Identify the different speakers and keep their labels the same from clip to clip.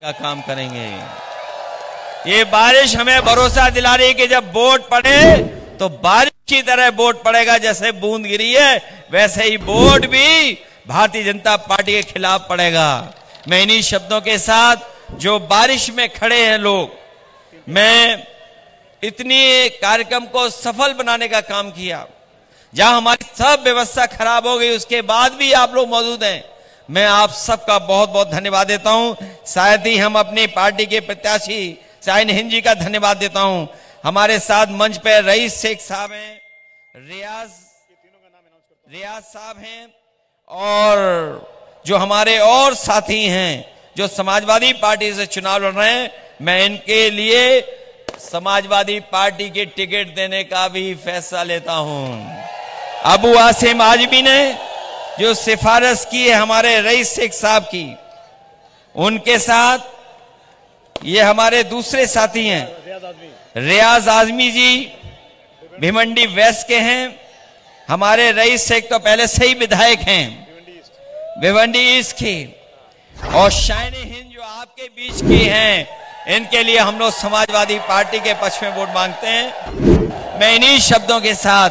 Speaker 1: का काम करेंगे। ये बारिश हमें भरोसा दिला रही है कि जब वोट पड़े तो बारिश की तरह वोट पड़ेगा। जैसे बूंद गिरी है वैसे ही वोट भी भारतीय जनता पार्टी के खिलाफ पड़ेगा। मैं इन्हीं शब्दों के साथ जो बारिश में खड़े हैं लोग, मैं इतनी कार्यक्रम को सफल बनाने का काम किया, जहां हमारी सब व्यवस्था खराब हो गई उसके बाद भी आप लोग मौजूद हैं। मैं आप सबका बहुत बहुत धन्यवाद देता हूं। शायद ही हम अपनी पार्टी के प्रत्याशी शाहीन हिंद जी का धन्यवाद देता हूं। हमारे साथ मंच पर रईस शेख साहब हैं, रियाज साहब हैं, और जो हमारे और साथी हैं जो समाजवादी पार्टी से चुनाव लड़ रहे हैं, मैं इनके लिए समाजवादी पार्टी के टिकट देने का भी फैसला लेता हूं। अबू आसिम आजमी ने जो सिफारिश की है हमारे रईस शेख साहब की, उनके साथ ये हमारे दूसरे साथी हैं रियाज आजमी जी, भिवंडी वेस्ट के हैं। हमारे रईस शेख तो पहले से ही विधायक हैं भिवंडी ईस्ट की, और शाहीन हिंद जो आपके बीच की हैं, इनके लिए हम लोग समाजवादी पार्टी के पक्ष में वोट मांगते हैं। मैं इन्हीं शब्दों के साथ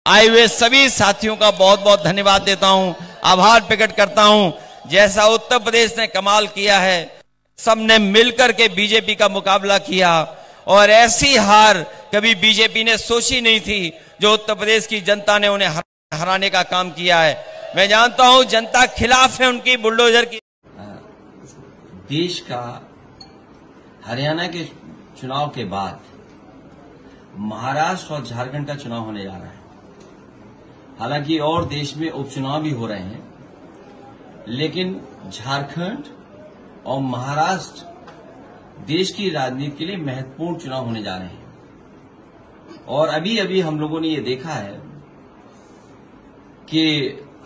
Speaker 1: आए हुए सभी साथियों का बहुत बहुत धन्यवाद देता हूं, आभार प्रकट करता हूं। जैसा उत्तर प्रदेश ने कमाल किया है, सबने मिलकर के बीजेपी का मुकाबला किया, और ऐसी हार कभी बीजेपी ने सोची नहीं थी जो उत्तर प्रदेश की जनता ने उन्हें हराने का काम किया है। मैं जानता हूं जनता खिलाफ है उनकी बुलडोजर की।
Speaker 2: देश का हरियाणा के चुनाव के बाद महाराष्ट्र और झारखंड का चुनाव होने जा रहा है। हालांकि और देश में उपचुनाव भी हो रहे हैं, लेकिन झारखंड और महाराष्ट्र देश की राजनीति के लिए महत्वपूर्ण चुनाव होने जा रहे हैं। और अभी अभी हम लोगों ने ये देखा है कि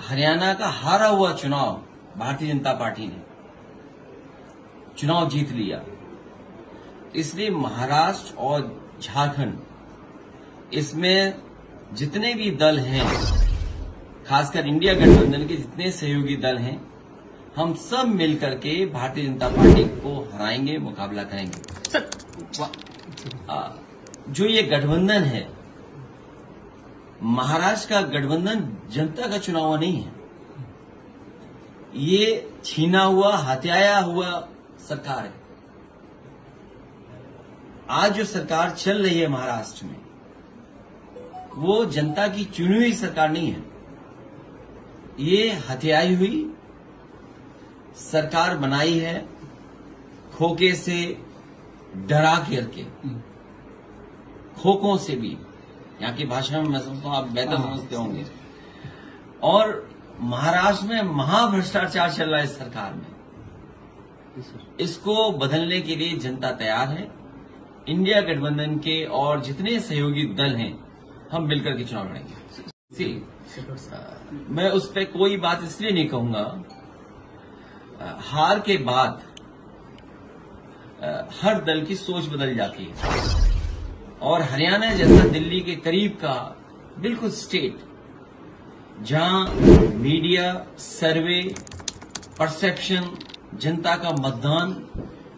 Speaker 2: हरियाणा का हारा हुआ चुनाव भारतीय जनता पार्टी ने चुनाव जीत लिया। इसलिए महाराष्ट्र और झारखंड, इसमें जितने भी दल हैं, खासकर इंडिया गठबंधन के जितने सहयोगी दल हैं, हम सब मिलकर के भारतीय जनता पार्टी को हराएंगे, मुकाबला करेंगे। जो ये गठबंधन है, महाराष्ट्र का गठबंधन जनता का चुनाव नहीं है, ये छीना हुआ, हत्याया हुआ सरकार है। आज जो सरकार चल रही है महाराष्ट्र में, वो जनता की चुनी हुई सरकार नहीं है। ये हत्याई हुई सरकार बनाई है, खोखे से डरा करके, खोखों से भी, यहाँ की भाषा में मैं समझता हूं आप बेहतर समझते होंगे। और महाराष्ट्र में महाभ्रष्टाचार चल रहा है इस सरकार में। इसको बदलने के लिए जनता तैयार है। इंडिया गठबंधन के और जितने सहयोगी दल हैं, हम मिलकर के चुनाव लड़ेंगे। मैं उस पर कोई बात इसलिए नहीं कहूंगा, हार के बाद हर दल की सोच बदल जाती है। और हरियाणा जैसा दिल्ली के करीब का बिल्कुल स्टेट, जहां मीडिया, सर्वे, परसेप्शन, जनता का मतदान,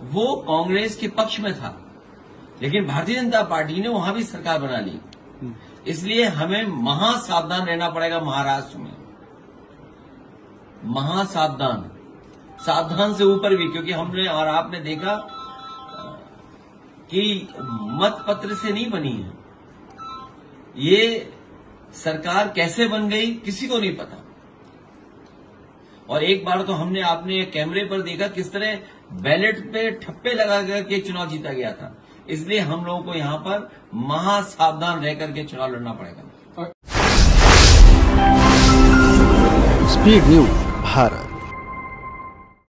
Speaker 2: वो कांग्रेस के पक्ष में था, लेकिन भारतीय जनता पार्टी ने वहां भी सरकार बना ली। इसलिए हमें महासावधान रहना पड़ेगा महाराष्ट्र में, महासावधान, सावधान से ऊपर भी, क्योंकि हमने और आपने देखा कि मत पत्र से नहीं बनी है ये सरकार। कैसे बन गई किसी को नहीं पता। और एक बार तो हमने आपने कैमरे पर देखा किस तरह बैलेट पे ठप्पे लगा करके चुनाव जीता गया था। इसलिए हम लोगों को यहां पर महासावधान रह करके चुनाव लड़ना पड़ेगा।
Speaker 3: Speed news Bharat.